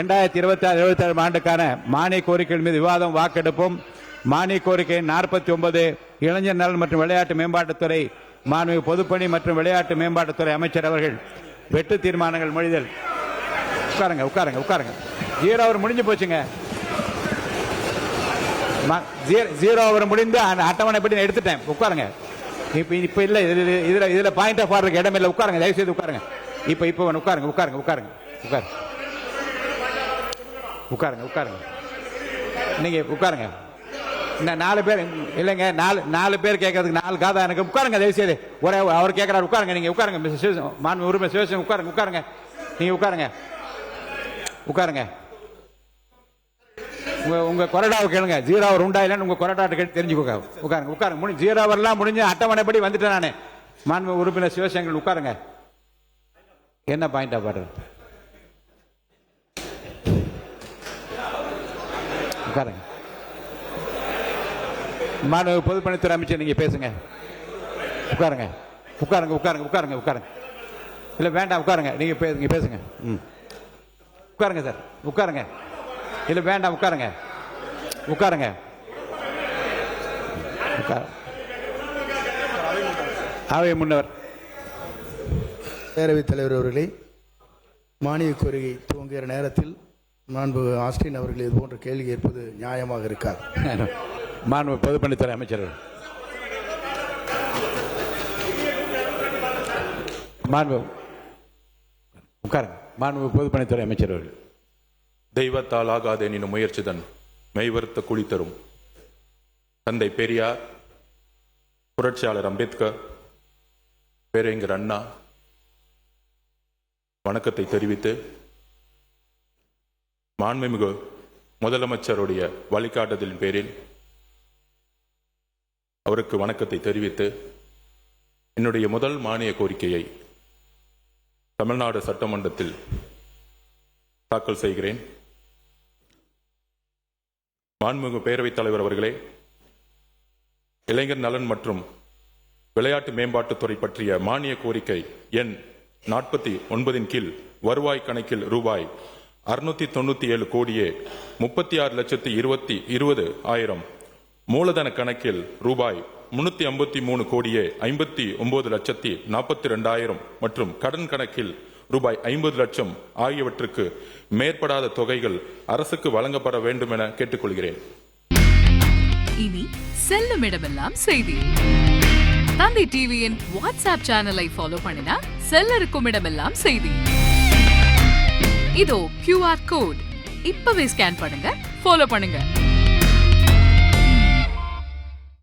2026-27 ஆண்டுக்கான மானிய கோரிக்கைகள் மீது விவாதம் வாக்கெடுப்பும். மானிய கோரிக்கை 49 இளைஞர் நலன் மற்றும் விளையாட்டு மேம்பாட்டுத்துறை மாண்புமிகு பொதுப்பணி மற்றும் விளையாட்டு மேம்பாட்டுத்துறை அமைச்சர் அவர்கள் வெட்டு தீர்மானங்கள் மொழிதல். உட்காருங்க உட்காருங்க உட்காருங்க. 0 ஓவர் முடிஞ்சு போச்சுங்க. 0 ஓவர் முடிந்து அட்டவணைப்படி எடுத்துட்டேன். உட்காருங்க. இப்ப இல்ல இதுல பாயிண்ட் ஆஃப் ஆர்டருக்கு இடம் இல்லை. உட்காருங்க, தயவு செய்து உட்காருங்க. இப்ப உட்காருங்க உட்காருங்க உட்காருங்க உட்காருங்க உட்காருங்க உட்காருங்க. நீங்க உட்காருங்க. இன்னும் 4 பேர் இல்லைங்க. 4 பேர் கேட்கறதுக்கு 4 காதா எனக்கு. உட்காருங்க தயவு செய்து. ஒரே அவர் கேட்கறாரு. உட்காருங்க. நீங்க உட்காருங்க. மாண்பு உரிமை சிவசேனை உட்காருங்க உட்காருங்க. நீங்க உட்காருங்க உட்காருங்க. உங்க கொறடாவை கேளுங்க. 0 ஓவர் உண்டா இல்லைன்னு உங்க கொறடாட்ட கேட்டு தெரிஞ்சுக்கோங்க. உட்காருங்க உட்காருங்க. 0 ஓவர்லாம் முடிஞ்சு அட்டவணைப்படி வந்துட்டேன் நானு. மாண்பு உறுப்பினர் சிவசேகர் உட்காருங்க. என்ன பாயிண்ட் ஆஃப் ஆர்டர்? உட்காருங்க. மாண்பு பொதுப்பணித்துறை அமைச்சர் நீங்க பேசுங்க. உட்காருங்க உட்காருங்க உட்காருங்க உட்காருங்க உட்காருங்க. இல்ல வேண்டாம் உட்காருங்க. நீங்க பேசுங்க. உட்காருங்க சார். உட்காருங்க. இல்ல வேண்டாம் உட்காருங்க உட்காருங்க. அவை முன்னவர். பேரவைத் தலைவர் அவர்களே, மானிய கோரிக்கை துவங்குகிற நேரத்தில் மாண்பு ஆஸ்டின் அவர்கள் இது போன்ற கேள்வி கேட்பது நியாயமாக இருக்காது. மாண்பு பொதுப்பணித்துறை அமைச்சர் மாண்பு உட்காருங்க. மாண்பு பொதுப்பணித்துறை அமைச்சர் அவர்கள். தெய்வத்தால் ஆகாதெனினும் முயற்சிதன் மெய்வருத்த குழி தரும். தந்தை பெரியார், புரட்சியாளர் அம்பேத்கர், பேரறிஞர் அண்ணா வணக்கத்தை தெரிவித்து, மாண்புமிகு முதலமைச்சருடைய வழிகாட்டுதலின் பேரில் அவருக்கு வணக்கத்தை தெரிவித்து, என்னுடைய முதல் மானிய கோரிக்கையை தமிழ்நாடு சட்டமன்றத்தில் தாக்கல் செய்கிறேன். மாண்புமிகு பேரவைத் தலைவர் அவர்களே, இளைஞர் நலன் மற்றும் விளையாட்டு மேம்பாட்டுத்துறை பற்றிய மானிய கோரிக்கை எண் 49 கீழ் வருவாய் கணக்கில் ரூபாய் 697 கோடியே 36,20,000 மூலதன கணக்கில் ரூபாய் 353 கோடியே 59,42,000 மற்றும் கடன் கணக்கில் ரூபாய் 50 லட்சம் ஆகியவற்றுக்கு மேற்படாத தொகைகள் அரசுக்கு வழங்கப்பட வேண்டும் என கேட்டுக்கொள்கிறேன். இனி செல்லும் இடமெல்லாம் செய்தி. தந்தை டிவியின் வாட்ஸ்அப் சேனலை ஃபாலோ பண்ணினா செல்ல இருக்கும் இடமெல்லாம் செய்தி. இதோ QR கோட். இப்பவே ஸ்கேன் பண்ணுங்க, ஃபாலோ பண்ணுங்க.